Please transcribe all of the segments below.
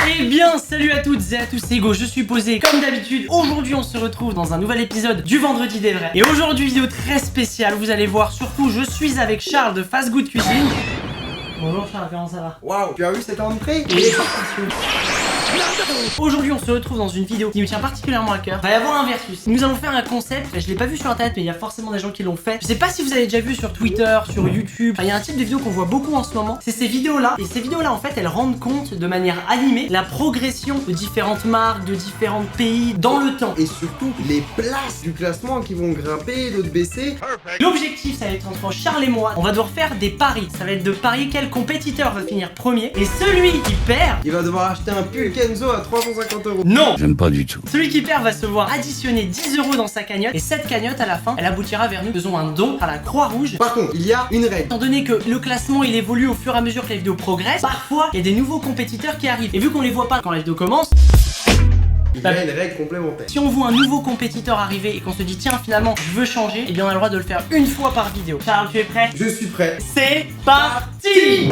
Eh bien, salut à toutes et à tous, c'est Hugo, je suis posé comme d'habitude. Aujourd'hui, on se retrouve dans un nouvel épisode du Vendredi des Vrais. Et aujourd'hui, vidéo très spéciale, vous allez voir, surtout, je suis avec Charles de Fast Good Cuisine. Bonjour Charles, comment ça va? Waouh, tu as vu cette entrée? Aujourd'hui on se retrouve dans une vidéo qui me tient particulièrement à cœur. Il va y avoir un versus. Nous allons faire un concept, je l'ai pas vu sur internet mais il y a forcément des gens qui l'ont fait. Je sais pas si vous avez déjà vu sur Twitter, sur YouTube. Il y a un type de vidéo qu'on voit beaucoup en ce moment. C'est ces vidéos là. Et ces vidéos là en fait elles rendent compte de manière animée la progression de différentes marques, de différents pays dans le temps. Et surtout les places du classement qui vont grimper, d'autres baisser. L'objectif ça va être entre Charles et moi. On va devoir faire des paris. Ça va être de parier quel compétiteur va finir premier. Et celui qui perd, il va devoir acheter un pull Kenzo à 350 €. Non! J'aime pas du tout. Celui qui perd va se voir additionner 10 € dans sa cagnotte. Et cette cagnotte à la fin, elle aboutira vers nous. Faisons un don à la Croix-Rouge. Par contre, il y a une règle. Étant donné que le classement il évolue au fur et à mesure que la vidéo progresse, parfois il y a des nouveaux compétiteurs qui arrivent. Et vu qu'on les voit pas quand la vidéo commence, il y a une règle complémentaire. si on voit un nouveau compétiteur arriver et qu'on se dit tiens finalement je veux changer, et bien on a le droit de le faire une fois par vidéo. Charles, tu es prêt? Je suis prêt. C'est parti!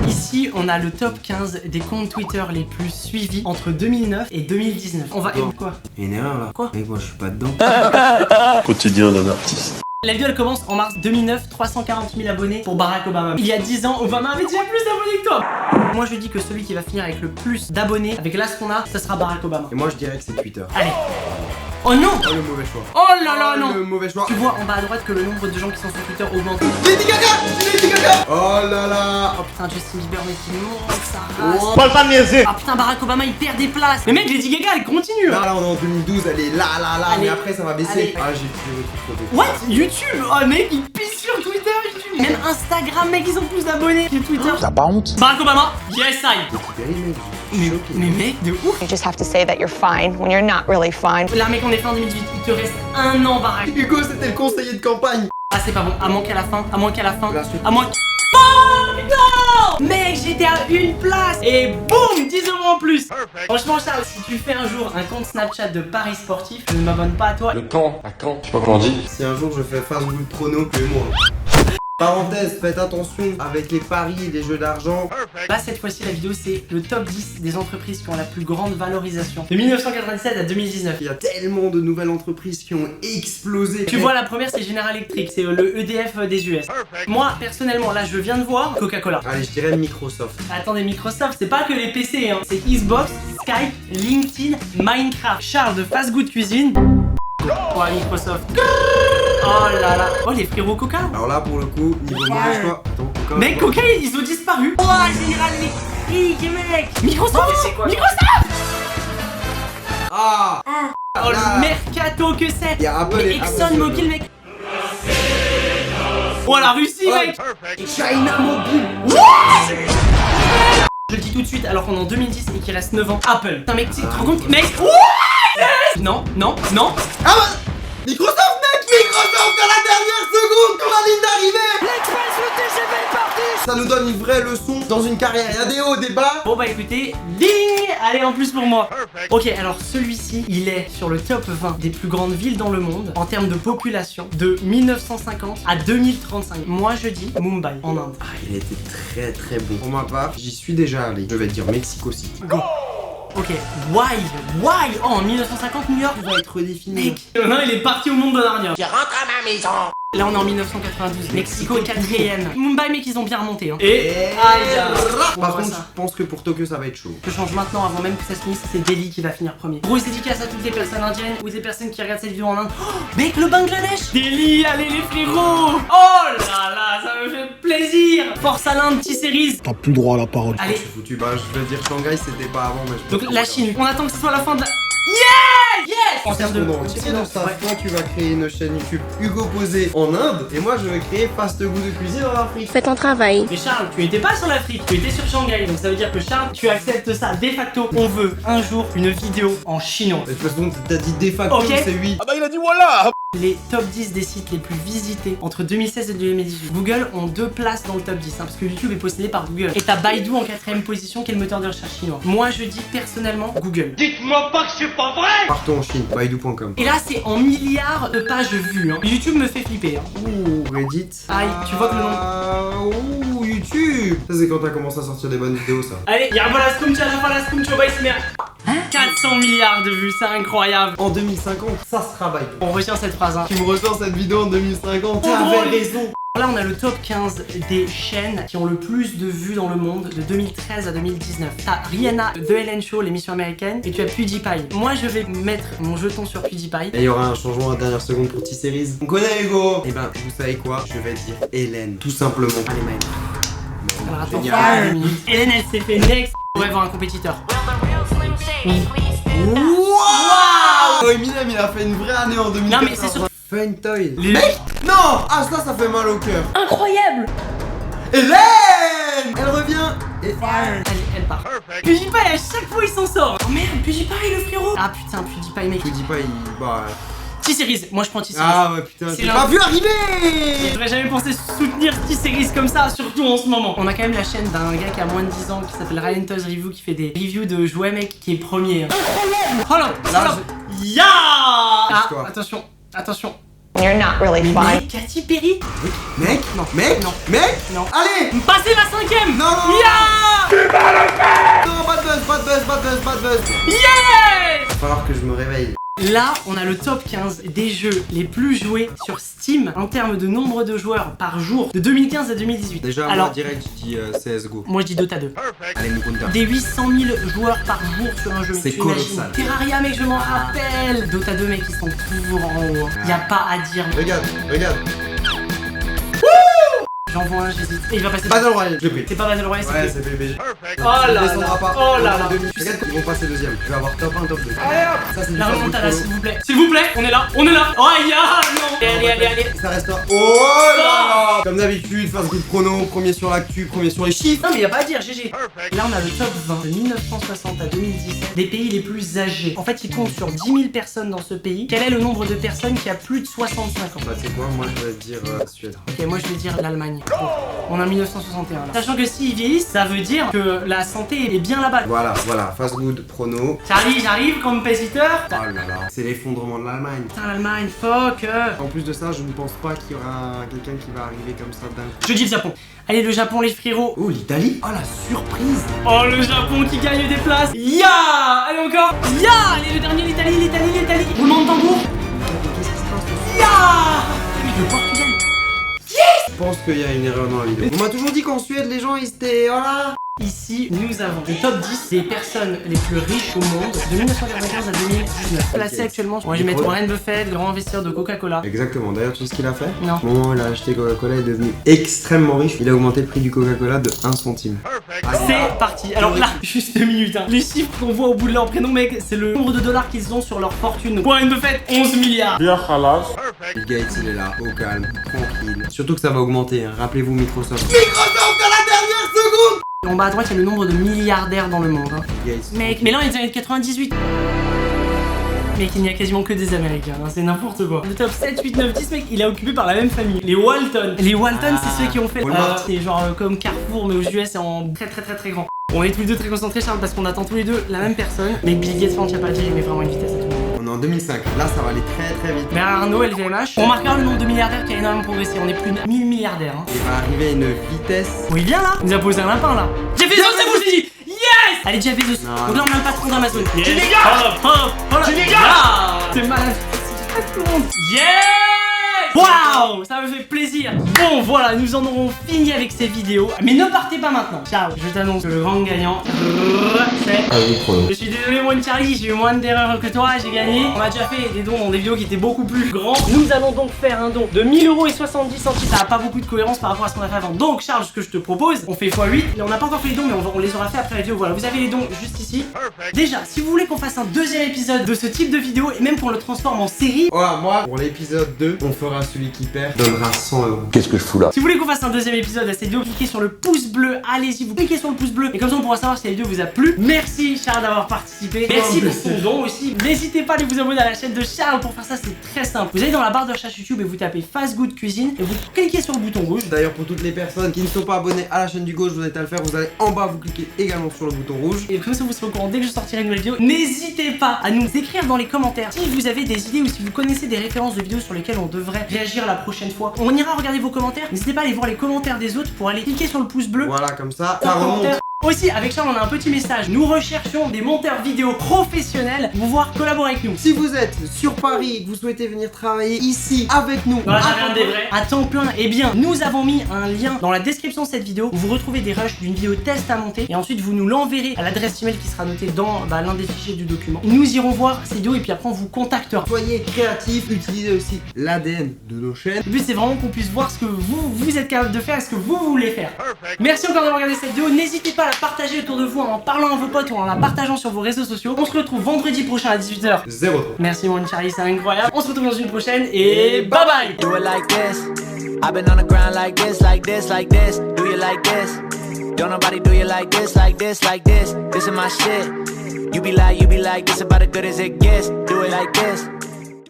Ici, on a le top 15 des comptes Twitter les plus suivis entre 2009 et 2019. On va... Bon. Quoi? Une erreur là. Quoi? Mec, moi je suis pas dedans. Quotidien d'un artiste. La vidéo elle commence en mars 2009, 340 000 abonnés pour Barack Obama. Il y a 10 ans, Obama avait déjà plus d'abonnés que toi. Moi je dis que celui qui va finir avec le plus d'abonnés, avec l'as qu'on a, ça sera Barack Obama. Et moi je dirais que c'est Twitter. Allez. Oh non! Oh le mauvais choix. Oh là là non! Le mauvais choix. Tu vois en bas à droite que le nombre de gens qui sont sur Twitter augmente. Lady Gaga! Lady Gaga! Oh là là! Oh putain, Justin Bieber mais qui monte sa race. Oh. Parle pas de niaiser. Ah putain, Barack Obama il perd des places. Mais mec, Lady Gaga elle continue. Là on est en 2012, elle est là, Allez. mais après ça va baisser. Allez. Ah j'ai trouvé. What? YouTube? Oh mec, il pisse sur Twitter, YouTube. Même Instagram, mec, ils ont plus d'abonnés que Twitter. T'as pas honte? Barack Obama, yes I. Katy Perry, mec, je suis choqué. Mais mec, de ouf. You just have to say that you're fine when you're not really fine. Là mec, on est fin 2018, il te reste un an Barack. Hugo, c'était le conseiller de campagne. Ah c'est pas bon, à moins qu'à la fin, à moins qu'à la fin, La suite. à moins... Oh non! Mec, j'étais à une place et boum, 10 € en plus. Franchement Charles, si tu fais un jour un compte Snapchat de paris sportif, je ne m'abonne pas à toi. Le camp, à quand? Je sais pas comment on dit. Si un jour je fais Fast Good Prono, que moi. Parenthèse, faites attention avec les paris et les jeux d'argent. Là cette fois-ci la vidéo c'est le top 10 des entreprises qui ont la plus grande valorisation de 1997 à 2019. Il y a tellement de nouvelles entreprises qui ont explosé. Tu vois la première c'est General Electric, c'est le EDF des US. Moi personnellement là je viens de voir Coca-Cola. Allez, je dirais Microsoft. Attendez, Microsoft c'est pas que les PC hein, c'est Xbox, Skype, LinkedIn, Minecraft. Charles de Fast Good Cuisine. Ouais Microsoft. Oh là là. Oh les frérots Coca. Alors là pour le coup, niveau mauvais choix. Attends, Coca. Mec Coca ils ont disparu. Oh General Electric mec. Microsoft c'est quoi? Microsoft. Ah Oh là. le mercato que c'est. Il y a Apple Mais et ExxonMobil mec. Oh la Russie mec. China Mobile. Je le dis tout de suite alors qu'on est en 2010 et qu'il reste 9 ans. Apple. Putain mec, tu te rends compte? Mec. Ouais. Non, non, non. Ah bah Microsoft mec. Microsoft à la dernière seconde sur la ligne d'arrivée. L'Express, le TGV est parti. Ça nous donne une vraie leçon dans une carrière. Il y a des hauts, des bas. Bon bah écoutez, ding. Allez en plus pour moi. Ok alors celui-ci il est sur le top 20 des plus grandes villes dans le monde en termes de population de 1950 à 2035. Moi je dis Mumbai en Inde. Ah, il était très très bon. Pour ma part, j'y suis déjà allé. Je vais dire Mexico City. Go. Ok, why? Oh en 1950 New York Il va être redéfini. mec. Non il est parti au monde de Narnia. Je rentre à ma maison. Là on est en 1992, Mexico 4ème. Mumbai mec ils ont bien remonté hein. Et Par contre, je pense que pour Tokyo ça va être chaud. je change maintenant avant même que ça se finisse, c'est Delhi qui va finir premier. Grosse dédicace à toutes les personnes indiennes ou des personnes qui regardent cette vidéo en Inde. Oh, mec le Bangladesh. Delhi, allez les frérots. Oh là là, ça me fait plaisir. Force à l'Inde, T-Series. T'as plus droit à la parole. Allez, C'est foutu. Bah je vais dire Shanghai, c'était pas avant, mais je pense donc que la c'est Chine, on attend que ce soit la fin de la... Yeah! Yes! En termes de... Dans ça, toi tu vas créer une chaîne YouTube Hugo Posé en Inde et moi je vais créer Fast Good de cuisine en Afrique. Fais ton travail. Mais Charles, tu étais pas sur l'Afrique, tu étais sur Shanghai. Donc ça veut dire que Charles, tu acceptes ça de facto. On veut un jour une vidéo en chinois. De toute façon, t'as dit de facto, Ok. c'est oui. Ah bah il a dit voilà. les top 10 des sites les plus visités entre 2016 et 2018. Google ont 2 places dans le top 10 parce que YouTube est possédé par Google. Et t'as Baidu en 4ème position qui est le moteur de recherche chinois. Moi je dis personnellement Google. Dites-moi pas que c'est pas vrai. Partons en Chine, baidu.com. Et là c'est en milliards de pages vues. YouTube me fait flipper. Ouh, Reddit. Aïe, tu vois que le nom. Ouh, YouTube. Ça c'est quand t'as commencé à sortir des bonnes vidéos ça. Allez, y'a voilà ce qu'on 400 milliards de vues, c'est incroyable. En 2050, ça sera Baidu. On retient cette phrase. Tu me ressors cette vidéo en 2050, T'avais t'avais raison. Là on a le top 15 des chaînes qui ont le plus de vues dans le monde de 2013 à 2019. T'as Rihanna, The Ellen Show, l'émission américaine, et tu as PewDiePie. Moi je vais mettre mon jeton sur PewDiePie. Et il y aura un changement à la dernière seconde pour T-Series. On connaît Hugo. Et ben, vous savez quoi? Je vais dire Hélène, tout simplement. Allez, Maël. Alors attends, Génial. 2 minutes. Hélène elle s'est fait next. On va voir un compétiteur. Wow! Oh, Eminem, il a fait une vraie année en 2014. Non mais c'est sur... Fun Toy. Les... Non! Ah, ça fait mal au cœur. Incroyable. Hélène! Elle revient. Et Elle part. PewDiePie à chaque fois il s'en sort. Oh merde, PewDiePie le frérot. Ah putain, PewDiePie mec. je dis pas, il. Bah. T-Series, moi je prends T-Series. Ah ouais, putain, C'est j'ai l'un- pas vu arriver! J'aurais jamais pensé soutenir T-Series comme ça, surtout en ce moment. On a quand même la chaîne d'un gars qui a moins de 10 ans qui s'appelle Ryan Toys Review qui fait des reviews de jouets mec qui est premier. Incroyable! Hold up! Là, Hold up! Ya! Ah, Histoire. attention, attention. You're not really fine. Mec, Katy Perry? Mec? Non. Mec? Non. Mec? Non. Allez! Passez la 5ème! Non, non, non. Ya! Non, bad buzz! Yes! Va falloir que je me réveille. Là, on a le top 15 des jeux les plus joués sur Steam en termes de nombre de joueurs par jour de 2015 à 2018. Déjà, alors, moi, direct, je dis CSGO. moi je dis Dota 2. Allez, Mukunda. Des 800 000 joueurs par jour sur un jeu. C'est tu imagines. colossal. Terraria, mec, je m'en rappelle. Dota 2, mec, ils sont toujours en haut. Hein. Y a pas à dire. Regarde. J'en vois un, j'hésite. Et il va passer. Battle Royale, je l'ai pris. C'est pas Battle Royale, c'est Ouais, PUBG. c'est PUBG. Oh là Il là. descendra pas. Oh là là. Regarde, ils vont passer deuxième. Je vais avoir top 1, top 2. Allez hop. Ça, c'est une La phase de remontada, chrono. s'il vous plaît. S'il vous plaît, on est là. Oh, ya, non. Allez. Ça reste là. Oh là là! Comme d'habitude, phase de chrono, premier sur l'actu, premier sur les chiffres. Non mais y a pas à dire, GG. Et là on a le top 20 de 1960 à 2017 des pays les plus âgés. En fait, il compte sur 10 000 personnes dans ce pays. Quel est le nombre de personnes qui a plus de 65 ans? Bah, tu sais quoi, moi je vais te dire Suède. Ok, moi je vais dire l'Allemagne. On a 1961 là. Sachant que s'ils vieillissent, ça veut dire que la santé est bien là-bas. Voilà, fast good, prono. J'arrive, compétiteur. Oh là là, c'est l'effondrement de l'Allemagne. Putain, l'Allemagne, fuck. En plus de ça, je ne pense pas qu'il y aura quelqu'un qui va arriver comme ça d'un coup. Je dis le Japon. Allez, le Japon, les frérots. Oh, l'Italie? Oh, la surprise! Oh, le Japon qui gagne des places. Ya. Allez encore. Ya. Allez, le dernier, l'Italie. Roulement de tambour. Qu'est-ce qui se passe? Ya. Avec le Portugal. Je pense qu'il y a une erreur dans la vidéo. On m'a toujours dit qu'en Suède, les gens, ils étaient... Voilà! Ici, nous avons le top 10 des personnes les plus riches au monde de 1995 à 2019. Placé actuellement, moi je vais mettre Warren Buffett, grand investisseur de Coca-Cola. Exactement, d'ailleurs, tu sais ce qu'il a fait? Non. Au moment où il a acheté Coca-Cola, il est devenu extrêmement riche. Il a augmenté le prix du Coca-Cola de 1 centime. C'est parti. Alors là, juste 2 minutes. Hein. Les chiffres qu'on voit au bout de leur prénom, mec, c'est le nombre de dollars qu'ils ont sur leur fortune. Warren Buffett, 11 milliards. Bill Gates, il est là, au calme, tranquille. Surtout que ça va augmenter, hein. Rappelez-vous Microsoft. Microsoft à la dernière seconde! En bas à droite, il y a le nombre de milliardaires dans le monde. Hein. Bill Gates. Mec, mais là, on est dans les années 98. Mec, il n'y a quasiment que des Américains, hein, c'est n'importe quoi. Le top 7, 8, 9, 10, mec, il est occupé par la même famille. Les Walton. Les Walton, c'est ceux qui ont fait. Walmart. C'est genre comme Carrefour, mais aux US, c'est en très grand. On est tous les deux très concentrés, Charles, parce qu'on attend tous les deux la même personne. Mais Bill Gates, on tient pas à dire, il met vraiment une vitesse à tout le monde. On est en 2005, là ça va aller très vite. Bernard Arnault, LVMH. On remarquera le nombre de milliardaires qui a énormément progressé. On est plus de 1000 milliardaires. Hein. Il va arriver à une vitesse. Oh, il vient là. Il nous a posé un lapin là. Jeff Bezos, ça vous dit. Yes. Allez, Jeff Bezos. Non. Donc là, on a le patron d'Amazon. Yes. Tu dégages. Tu dégages. C'est malade. C'est tout le monde. Yes. Waouh, ça me fait plaisir. Bon, voilà, nous en aurons fini avec ces vidéos. Mais ne partez pas maintenant. Ciao. Je t'annonce que le grand gagnant, c'est... Ah oui, chrono. Je suis désolé, mon Charlie, j'ai eu moins d'erreurs que toi, j'ai gagné. On a déjà fait des dons dans des vidéos qui étaient beaucoup plus grands. Nous allons donc faire un don de 1000,70 €. Ça n'a pas beaucoup de cohérence par rapport à ce qu'on a fait avant. Donc, Charles, ce que je te propose, on fait x8. On n'a pas encore fait les dons, mais on les aura fait après la vidéo. Voilà, vous avez les dons juste ici. Déjà, si vous voulez qu'on fasse un deuxième épisode de ce type de vidéo, et même qu'on le transforme en série, Voilà, moi, pour l'épisode 2, on fera celui qui perd donnera 100 €. Qu'est-ce que je fous là? Si vous voulez qu'on fasse un deuxième épisode de cette vidéo, cliquez sur le pouce bleu, allez-y, vous cliquez sur le pouce bleu et comme ça on pourra savoir si la vidéo vous a plu. Merci Charles d'avoir participé, merci pour ton don aussi. N'hésitez pas à aller vous abonner à la chaîne de Charles. Pour faire ça c'est très simple, vous allez dans la barre de recherche YouTube et vous tapez Fast Good Cuisine et vous cliquez sur le bouton rouge. D'ailleurs pour toutes les personnes qui ne sont pas abonnées à la chaîne du gauche, vous êtes à le faire, vous allez en bas, vous cliquez également sur le bouton rouge. Et comme ça vous serez au courant dès que je sortirai une nouvelle vidéo. N'hésitez pas à nous écrire dans les commentaires si vous avez des idées ou si vous connaissez des références de vidéos sur lesquelles on devrait réagir la prochaine fois. On ira regarder vos commentaires. N'hésitez pas à aller voir les commentaires des autres pour aller cliquer sur le pouce bleu. Voilà, comme ça remonte. Aussi, avec Charles, on a un petit message. Nous recherchons des monteurs vidéo professionnels pour pouvoir collaborer avec nous. Si vous êtes sur Paris et que vous souhaitez venir travailler ici avec nous, dans la taverne des vrais, à temps plein, eh bien, nous avons mis un lien dans la description de cette vidéo où vous retrouvez des rushs d'une vidéo test à monter et ensuite vous nous l'enverrez à l'adresse email qui sera notée dans l'un des fichiers du document. Nous irons voir ces vidéos et puis après on vous contactera. Soyez créatifs, utilisez aussi l'ADN de nos chaînes. Le but c'est vraiment qu'on puisse voir ce que vous êtes capable de faire et ce que vous voulez faire. Merci encore d'avoir regardé cette vidéo. N'hésitez pas à la partager autour de vous en parlant à vos potes ou en la partageant sur vos réseaux sociaux. On se retrouve vendredi prochain à 18h. 0. Merci mon Charlie, c'est incroyable. On se retrouve dans une prochaine et bye bye. Do it like this. I've been on the ground like this, like this, like this. Do you like this? Don't nobody do you like this, like this, like this. This is my shit. You be like, this about as good as it gets. Do it like this.